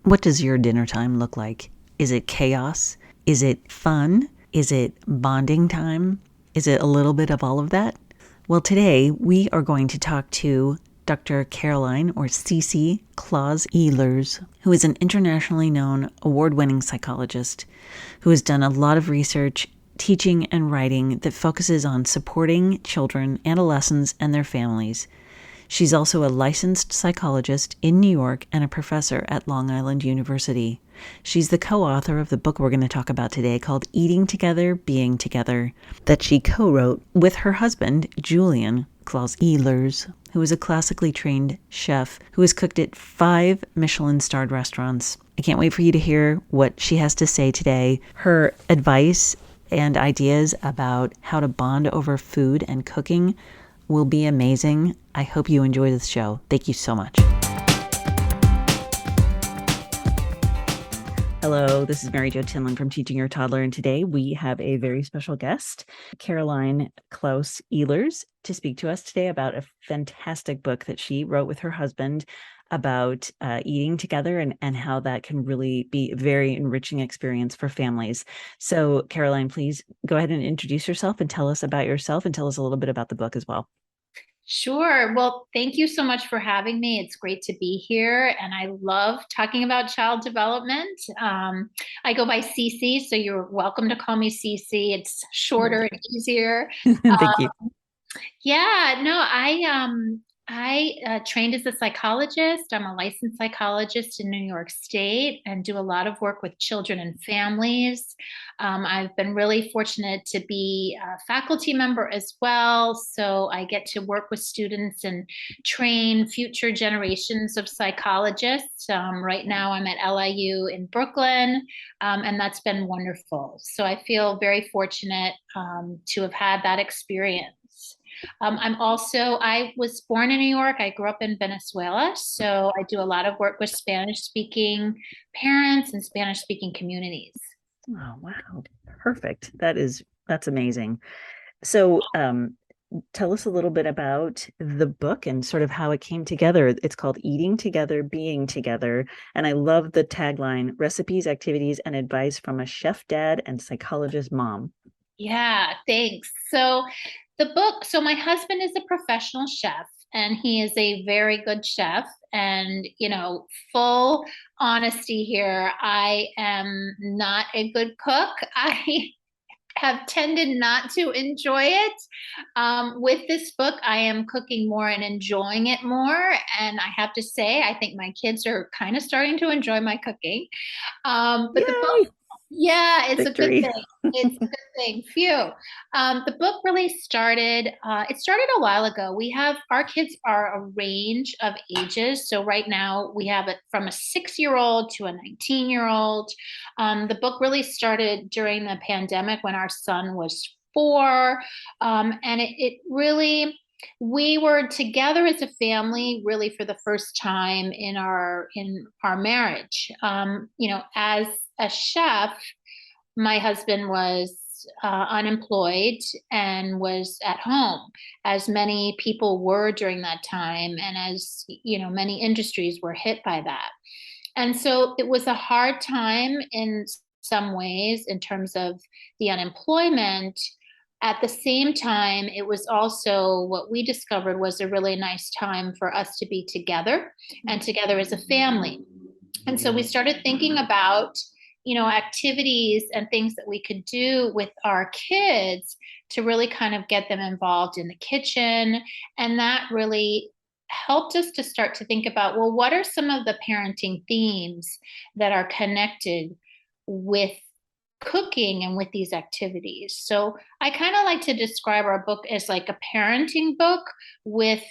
What does your dinner time look like? Is it chaos? Is it fun? Is it bonding time? Is it a little bit of all of that? Well, today we are going to talk to Dr. Caroline, or CC Clauss-Ehlers, who is an internationally known award-winning psychologist who has done a lot of research, teaching, and writing that focuses on supporting children, adolescents, and their families. She's also a licensed psychologist in New York and a professor at Long Island University. She's the co-author of the book we're going to talk about today called Eating Together, Being Together, that she co-wrote with her husband, Julian Clauss-Ehlers, who is a classically trained chef who has cooked at 5 Michelin-starred restaurants. I can't wait for you to hear what she has to say today, her advice and ideas about how to bond over food and cooking will be amazing. I hope you enjoy this show. Thank you so much. Hello, this is Mary Jo Tinlin from Teaching Your Toddler, and today we have a very special guest, Caroline Clauss-Ehlers, to speak to us today about a fantastic book that she wrote with her husband about eating together and how that can really be a very enriching experience for families. So, Caroline, please go ahead and introduce yourself and tell us about yourself and tell us a little bit about the book as well. Sure. Well, thank you so much for having me. It's great to be here, and I love talking about child development. I go by CC, so you're welcome to call me CC. It's shorter and easier. Thank you. Yeah, no, I trained as a psychologist. I'm a licensed psychologist in New York State and do a lot of work with children and families. I've been really fortunate to be a faculty member as well. So I get to work with students and train future generations of psychologists. Right now I'm at LIU in Brooklyn, and that's been wonderful. So I feel very fortunate to have had that experience. I was born in New York. I grew up in Venezuela. So I do a lot of work with Spanish speaking parents and Spanish speaking communities. Oh, wow. Perfect. That's amazing. So, tell us a little bit about the book and sort of how it came together. It's called Eating Together, Being Together. And I love the tagline, recipes, activities, and advice from a chef dad and psychologist mom. Yeah, thanks. So my husband is a professional chef and he is a very good chef. And, full honesty here, I am not a good cook. I have tended not to enjoy it. With this book, I am cooking more and enjoying it more. And I have to say, I think my kids are kind of starting to enjoy my cooking. But the Yay! book, yeah, it's a good Victory. thing. It's a good thing. Phew. The book really it started a while ago. Our kids are a range of ages. So right now we have it from a 6-year-old to a 19-year-old. The book really started during the pandemic when our son was 4. And it really, we were together as a family really for the first time in our marriage. As a chef, my husband was unemployed and was at home, as many people were during that time, and as many industries were hit by that. And so it was a hard time in some ways in terms of the unemployment. At the same time, it was also what we discovered was a really nice time for us to be together and together as a family. And so we started thinking about, activities and things that we could do with our kids to really kind of get them involved in the kitchen. And that really helped us to start to think about, well, what are some of the parenting themes that are connected with cooking and with these activities? So I kind of like to describe our book as like a parenting book with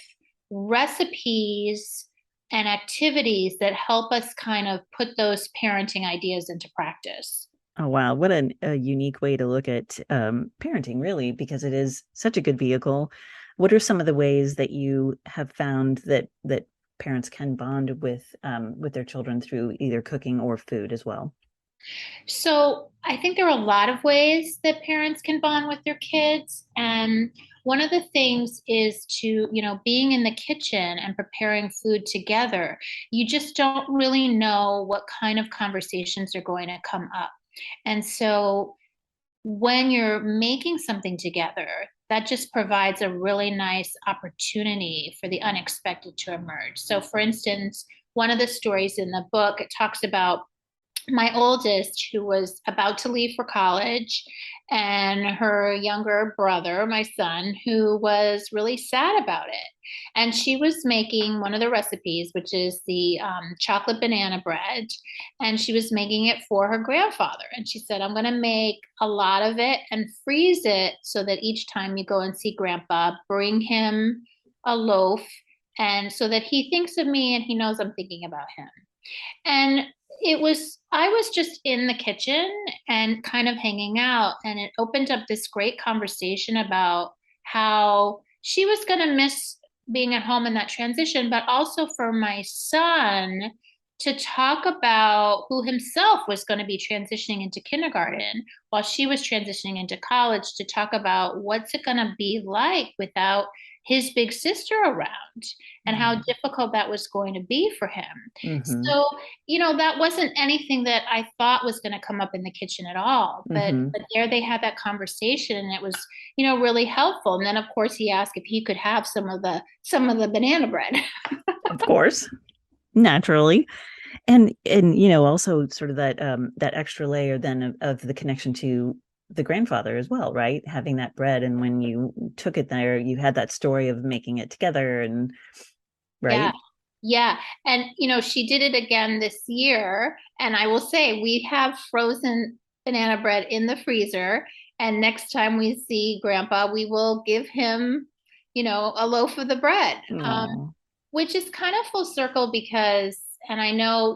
recipes and activities that help us kind of put those parenting ideas into practice. Oh, wow. What a unique way to look at parenting, really, because it is such a good vehicle. What are some of the ways that you have found that parents can bond with their children through either cooking or food as well? So I think there are a lot of ways that parents can bond with their kids. And one of the things is to, being in the kitchen and preparing food together, you just don't really know what kind of conversations are going to come up. And so when you're making something together, that just provides a really nice opportunity for the unexpected to emerge. So, for instance, one of the stories in the book, it talks about my oldest, who was about to leave for college, and her younger brother, my son, who was really sad about it. And she was making one of the recipes, which is the chocolate banana bread, and she was making it for her grandfather. And she said, I'm going to make a lot of it and freeze it so that each time you go and see grandpa, bring him a loaf, and so that he thinks of me and he knows I'm thinking about him. And I was just in the kitchen and kind of hanging out, and it opened up this great conversation about how she was going to miss being at home in that transition, but also for my son to talk about who himself was going to be transitioning into kindergarten while she was transitioning into college, to talk about what's it going to be like without his big sister around and how difficult that was going to be for him. Mm-hmm. So, that wasn't anything that I thought was going to come up in the kitchen at all. But there they had that conversation, and it was, really helpful. And then of course he asked if he could have some of the banana bread. Of course, naturally. And also sort of that extra layer then of the connection to the grandfather as well, right? Having that bread, and when you took it there, you had that story of making it together, and right? Yeah. And she did it again this year, and I will say we have frozen banana bread in the freezer, and next time we see grandpa, we will give him, a loaf of the bread. Which is kind of full circle because, and I know,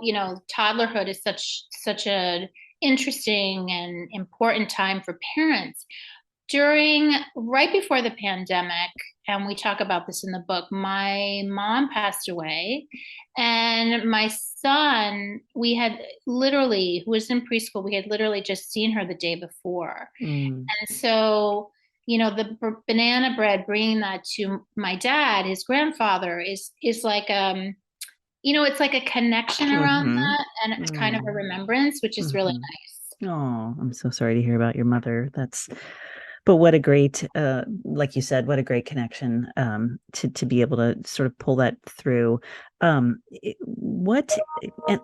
toddlerhood is such an interesting and important time for parents. Right before the pandemic, and we talk about this in the book, my mom passed away, and my son, we had literally, who was in preschool, we had literally just seen her the day before. And so, the banana bread, bringing that to my dad, his grandfather, is like, it's like a connection around that, and it's kind of a remembrance, which is really nice. Oh, I'm so sorry to hear about your mother. But what a great, like you said, what a great connection to be able to sort of pull that through. And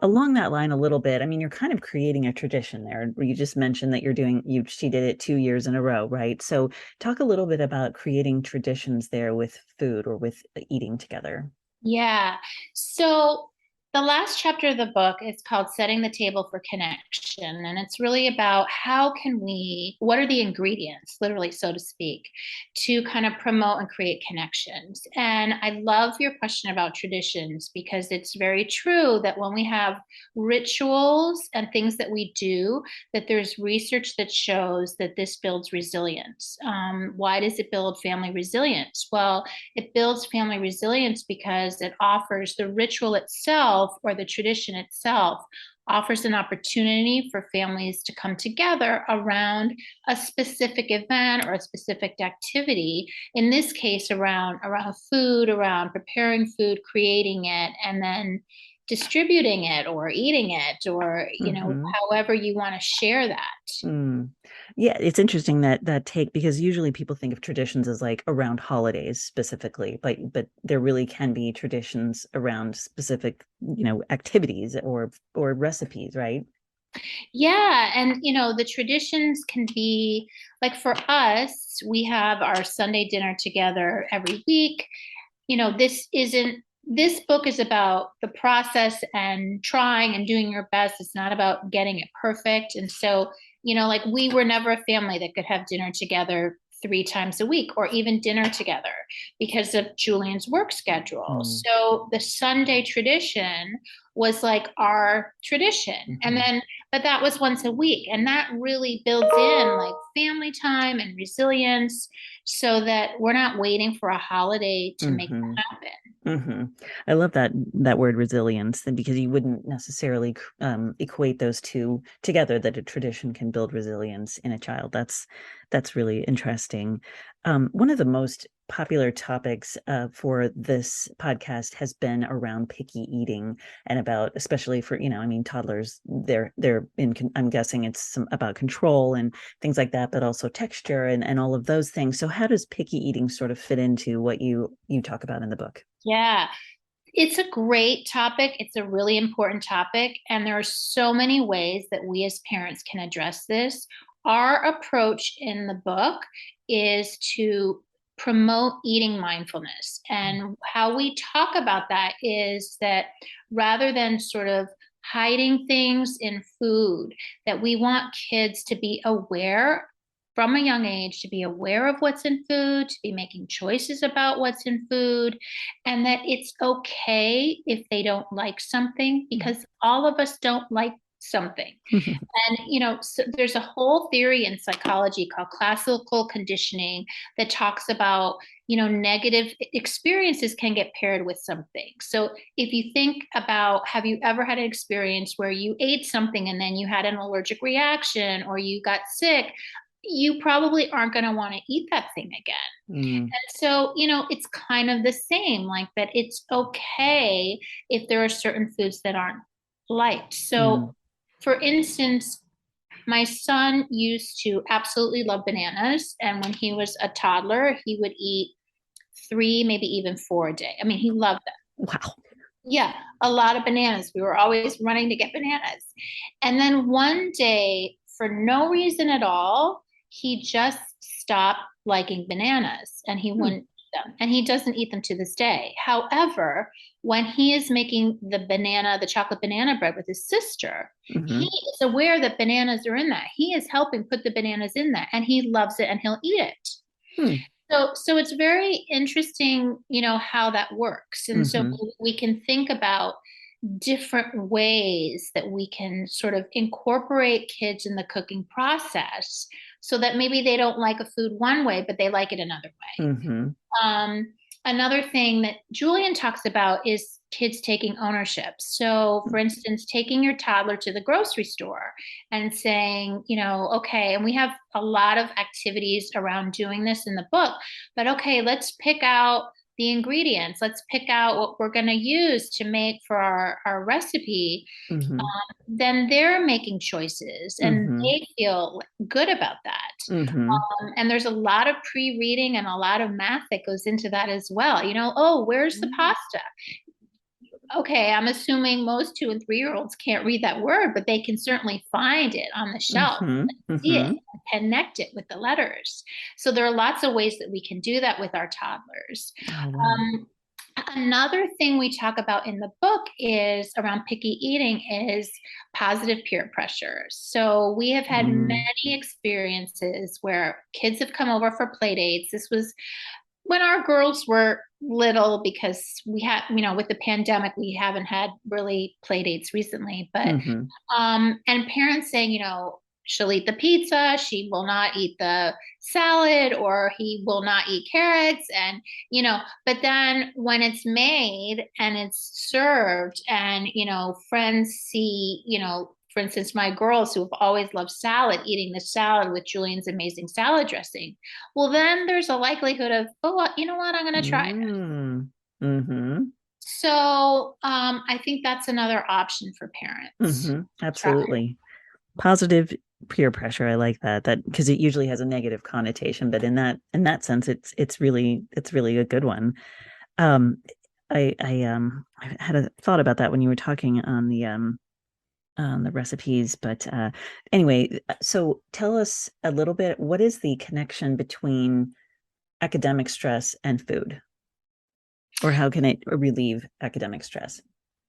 along that line a little bit, I mean, you're kind of creating a tradition there. You just mentioned that she did it 2 years in a row, right? So talk a little bit about creating traditions there with food or with eating together. Yeah. So the last chapter of the book is called Setting the Table for Connection. And it's really about what are the ingredients, literally, so to speak, to kind of promote and create connections. And I love your question about traditions, because it's very true that when we have rituals and things that we do, that there's research that shows that this builds resilience. Why does it build family resilience? Well, it builds family resilience because it offers the ritual itself, or the tradition itself offers an opportunity for families to come together around a specific event or a specific activity. In this case, around food, around preparing food, creating it, and then distributing it or eating it, or however you want to share that. Yeah, it's interesting that take, because usually people think of traditions as like around holidays specifically, but there really can be traditions around specific, activities or recipes, right? Yeah, and the traditions can be like, for us, we have our Sunday dinner together every week. This book is about the process and trying and doing your best. It's not about getting it perfect. And so, like, we were never a family that could have dinner together 3 times a week, or even dinner together, because of Julian's work schedule. So the Sunday tradition was like our tradition. And then, but that was once a week. And that really builds in like family time and resilience, so that we're not waiting for a holiday to make it happen. I love that word resilience, because you wouldn't necessarily equate those two together. That a tradition can build resilience in a child. That's really interesting. One of the most popular topics for this podcast has been around picky eating, and about, especially for, I mean, toddlers. They're in. I'm guessing it's about control and things like that, but also texture and all of those things. So, how does picky eating sort of fit into what you talk about in the book? Yeah, it's a great topic. It's a really important topic. And there are so many ways that we as parents can address this. Our approach in the book is to promote eating mindfulness. And how we talk about that is that rather than sort of hiding things in food, that we want kids to be aware from a young age, to be aware of what's in food, to be making choices about what's in food, and that it's okay if they don't like something, because all of us don't like something. And, so there's a whole theory in psychology called classical conditioning that talks about, negative experiences can get paired with something. So if you think about, have you ever had an experience where you ate something and then you had an allergic reaction or you got sick? You probably aren't going to want to eat that thing again. And so, it's kind of the same, like that it's okay if there are certain foods that aren't liked. So, for instance, my son used to absolutely love bananas. And when he was a toddler, he would eat 3, maybe even 4 a day. I mean, he loved them. Wow. Yeah, a lot of bananas. We were always running to get bananas. And then one day, for no reason at all, he just stopped liking bananas and he wouldn't eat them. And he doesn't eat them to this day. However, when he is making the chocolate banana bread with his sister, he is aware that bananas are in that. He is helping put the bananas in that and he loves it and he'll eat it. So it's very interesting, how that works. And so we can think about different ways that we can sort of incorporate kids in the cooking process so that maybe they don't like a food one way, but they like it another way. Another thing that Julian talks about is kids taking ownership. So, for instance, taking your toddler to the grocery store and saying, okay, and we have a lot of activities around doing this in the book, but okay, let's pick out the ingredients. Let's pick out what we're going to use to make for our recipe. Then they're making choices and they feel good about that. And there's a lot of pre-reading and a lot of math that goes into that as well. Oh, where's the pasta? Okay, I'm assuming most 2 and 3-year-olds can't read that word, but they can certainly find it on the shelf, see it, and connect it with the letters. So there are lots of ways that we can do that with our toddlers. Another thing we talk about in the book is around picky eating is positive peer pressure. So we have had many experiences where kids have come over for play dates. This was when our girls were little, because we had, with the pandemic, we haven't had really play dates recently, but, and parents saying, she'll eat the pizza, she will not eat the salad, or he will not eat carrots. And, but then when it's made and it's served and, friends see, for instance, my girls who have always loved salad, eating the salad with Julian's amazing salad dressing. Well, then there's a likelihood of, oh, you know what, I'm going to try it. So I think that's another option for parents. Absolutely. Positive peer pressure. I like that because it usually has a negative connotation, but in that sense, it's really a good one. I had a thought about that when you were talking on the recipes, but anyway, so tell us a little bit, what is the connection between academic stress and food, or how can it relieve academic stress?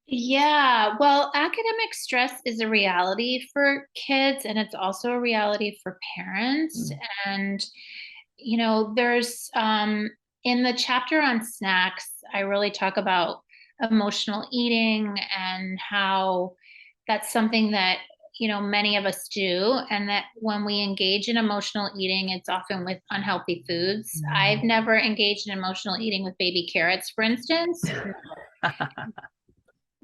Yeah, well, academic stress is a reality for kids and it's also a reality for parents. And, there's in the chapter on snacks, I really talk about emotional eating and how that's something that many of us do, and that when we engage in emotional eating, it's often with unhealthy foods. I've never engaged in emotional eating with baby carrots, for instance.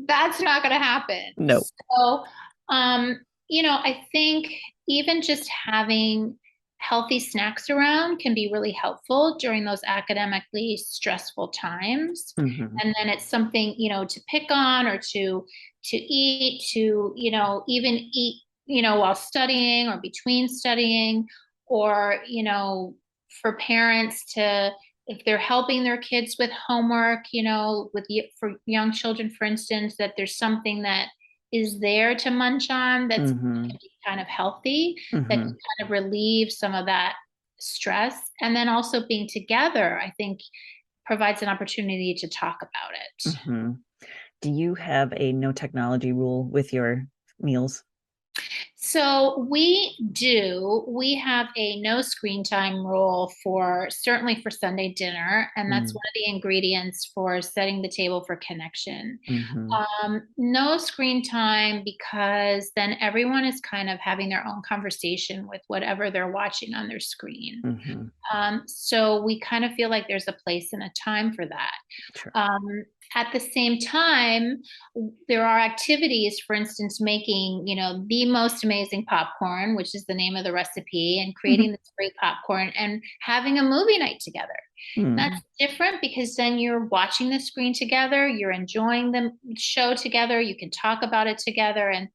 That's not going to happen. No. So, I think even just having healthy snacks around can be really helpful during those academically stressful times. Mm-hmm. And then it's something, to pick on or to eat, to, even eat, while studying or between studying, or, for parents to, if they're helping their kids with homework, for young children, for instance, that there's something that is there to munch on that's Mm-hmm. kind of healthy, that can Mm-hmm. kind of relieve some of that stress. And then also being together, I think, provides an opportunity to talk about it. Mm-hmm. Do you have a no technology rule with your meals? So we do. We have a no screen time rule certainly for Sunday dinner, and that's one of the ingredients for setting the table for connection. Mm-hmm. No screen time, because then everyone is kind of having their own conversation with whatever they're watching on their screen. Mm-hmm. So we kind of feel like there's a place and a time for that. Sure. At the same time, there are activities, for instance, making, the most amazing popcorn, which is the name of the recipe, and creating this great popcorn and having a movie night together. Mm. That's different because then you're watching the screen together, you're enjoying the show together, you can talk about it together. And,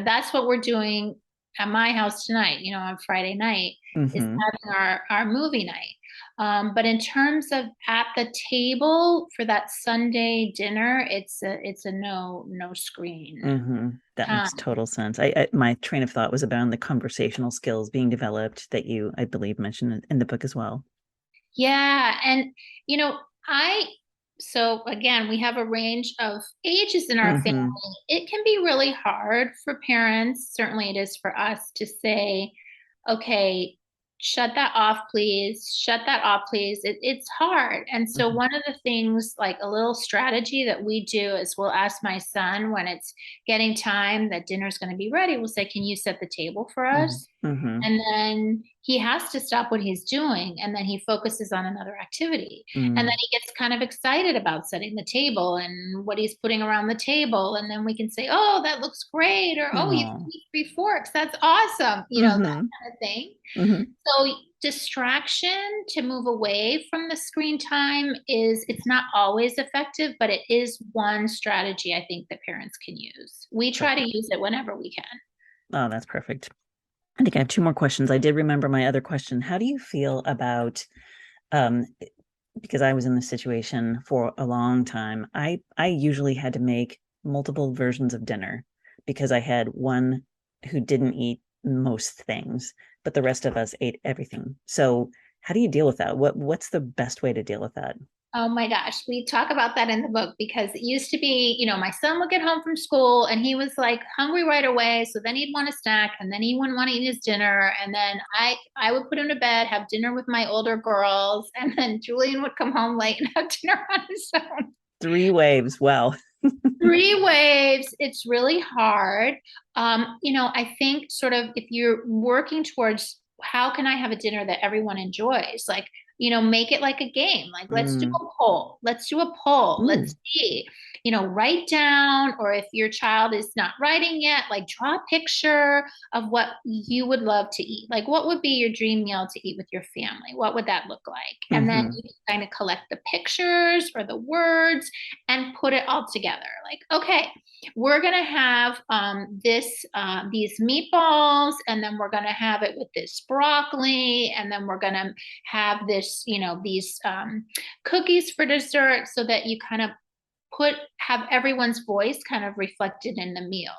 that's what we're doing at my house tonight, on Friday night, is Mm-hmm. having our movie night. But in terms of at the table for that Sunday dinner, it's a no screen. Mm-hmm. That makes total sense. My train of thought was about the conversational skills being developed that you, I believe, mentioned in the book as well. Yeah, and so again, we have a range of ages in our family. It can be really hard for parents, certainly it is for us, to say, okay, shut that off, please. Shut that off, please. It's hard. And so one of the things, like a little strategy that we do, is we'll ask my son when it's getting time that dinner's going to be ready. We'll say, can you set the table for us? Mm-hmm. And then he has to stop what he's doing, and then he focuses on another activity. And then he gets kind of excited about setting the table and what he's putting around the table. And then we can say, oh, that looks great. Or, oh, you can eat 3 forks. That's awesome. That kind of thing. So distraction to move away from the screen time it's not always effective, but it is one strategy I think that parents can use. We try to use it whenever we can. Oh, that's perfect. I think I have 2 more questions. I did remember my other question. How do you feel about, because I was in this situation for a long time, I usually had to make multiple versions of dinner because I had one who didn't eat most things, but the rest of us ate everything. So how do you deal with that? What's the best way to deal with that? Oh my gosh, we talk about that in the book, because it used to be, my son would get home from school and he was like hungry right away. So then he'd want a snack, and then he wouldn't want to eat his dinner. And then I would put him to bed, have dinner with my older girls. And then Julian would come home late and have dinner on his own. 3 waves. Wow. 3 waves. It's really hard. I think sort of if you're working towards how can I have a dinner that everyone enjoys, like, make it like a game. Like, let's do a poll. Let's do a poll. Let's see, write down, or if your child is not writing yet, like draw a picture of what you would love to eat. Like, what would be your dream meal to eat with your family? What would that look like? And then you can kind of collect the pictures or the words and put it all together. Like, okay, we're going to have these meatballs, and then we're going to have it with this broccoli, and then we're going to have this, these cookies for dessert, so that you kind of have everyone's voice kind of reflected in the meal.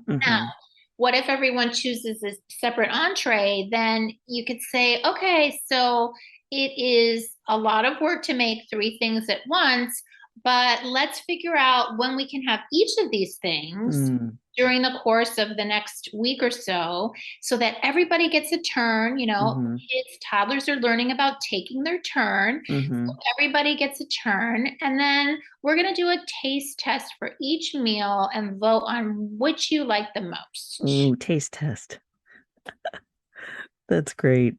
Now, what if everyone chooses a separate entree? Then you could say, okay, so it is a lot of work to make 3 things at once, but let's figure out when we can have each of these things Mm. during the course of the next week or so that everybody gets a turn. Mm-hmm. Kids, toddlers are learning about taking their turn. Mm-hmm. So everybody gets a turn. And then we're going to do a taste test for each meal and vote on which you like the most. Ooh, taste test. That's great.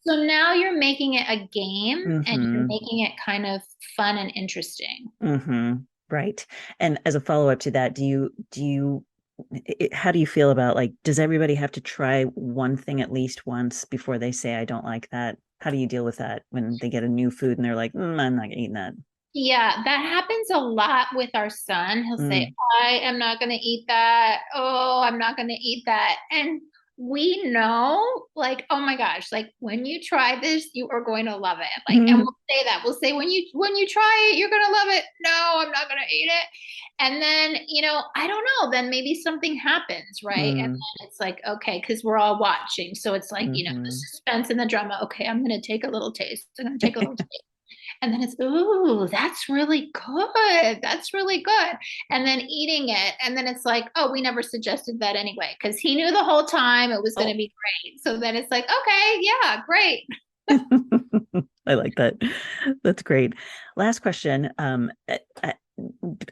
So now you're making it a game and you're Mm-hmm. making it kind of fun and interesting. Mm-hmm. Right. And as a follow-up to that, how do you feel about, like, does everybody have to try one thing at least once before they say, I don't like that? How do you deal with that when they get a new food and they're like, I'm not eating that? Yeah, that happens a lot with our son. He'll say, Mm. I am not going to eat that. Oh, I'm not going to eat that. And we know, like, oh my gosh, like when you try this, you are going to love it. Like, and we'll say that. We'll say when you try it, you're going to love it. No, I'm not going to eat it. And then, I don't know, then maybe something happens, right? And Mm. then it's like, okay, because we're all watching. So it's like, the Mm-hmm. suspense and the drama. Okay, I'm going to take a little taste. I'm going to take a little taste. And then it's, ooh, that's really good. That's really good. And then eating it. And then it's like, oh, we never suggested that anyway, because he knew the whole time it was going Oh. to be great. So then it's like, okay, yeah, great. I like that. That's great. Last question.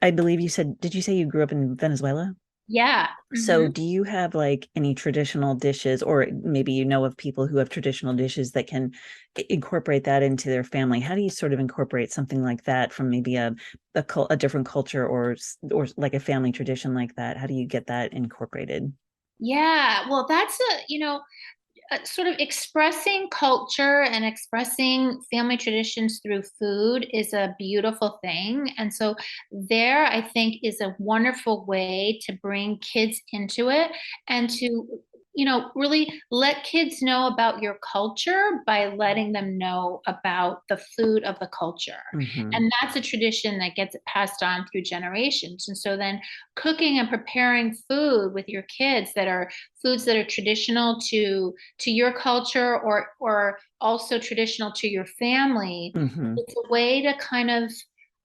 I believe you said, did you say you grew up in Venezuela? Yeah. So Mm-hmm. do you have like any traditional dishes, or maybe you know of people who have traditional dishes that can incorporate that into their family? How do you sort of incorporate something like that from maybe a different culture, or like a family tradition like that? How do you get that incorporated? Yeah. Well, that's sort of expressing culture and expressing family traditions through food is a beautiful thing. And so there, I think, is a wonderful way to bring kids into it and to, really let kids know about your culture by letting them know about the food of the culture. Mm-hmm. And that's a tradition that gets passed on through generations. And so then cooking and preparing food with your kids that are foods that are traditional to your culture or also traditional to your family. Mm-hmm. It's a way to kind of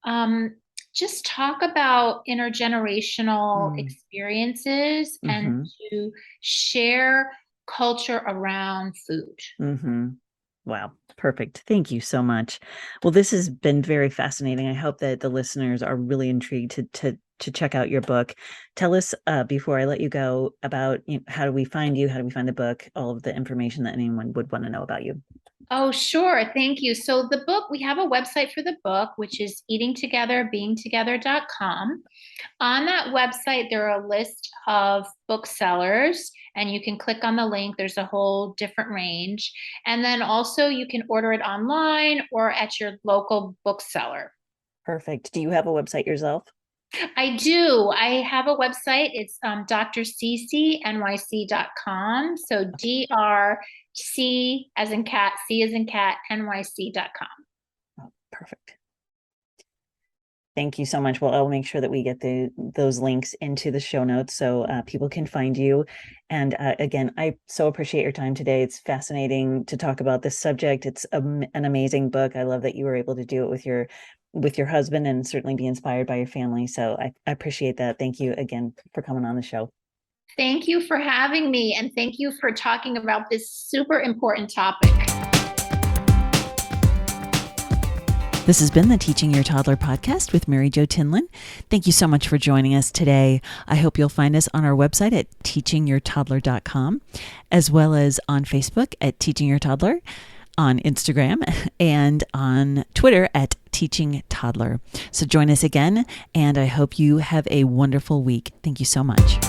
um, just talk about intergenerational experiences and Mm-hmm. to share culture around food. Mm-hmm. Wow. Perfect. Thank you so much. Well, this has been very fascinating. I hope that the listeners are really intrigued to check out your book. Tell us, before I let you go, about, how do we find you? How do we find the book? All of the information that anyone would want to know about you. Oh, sure. Thank you. So the book, we have a website for the book, which is eatingtogetherbeingtogether.com. On that website, there are a list of booksellers, and you can click on the link. There's a whole different range. And then also you can order it online or at your local bookseller. Perfect. Do you have a website yourself? I do. I have a website. It's drccnyc.com. So DRC as in cat, C as in cat, NYC.com. Oh, perfect. Thank you so much. Well, I'll make sure that we get those links into the show notes so people can find you. And again, I so appreciate your time today. It's fascinating to talk about this subject. It's an amazing book. I love that you were able to do it with your husband and certainly be inspired by your family. So I appreciate that. Thank you again for coming on the show. Thank you for having me, and thank you for talking about this super important topic. This has been the Teaching Your Toddler podcast with Mary Jo Tinlin. Thank you so much for joining us today. I hope you'll find us on our website at teachingyourtoddler.com, as well as on Facebook at Teaching Your Toddler, on Instagram, and on Twitter at Teaching Toddler. So join us again, and I hope you have a wonderful week. Thank you so much.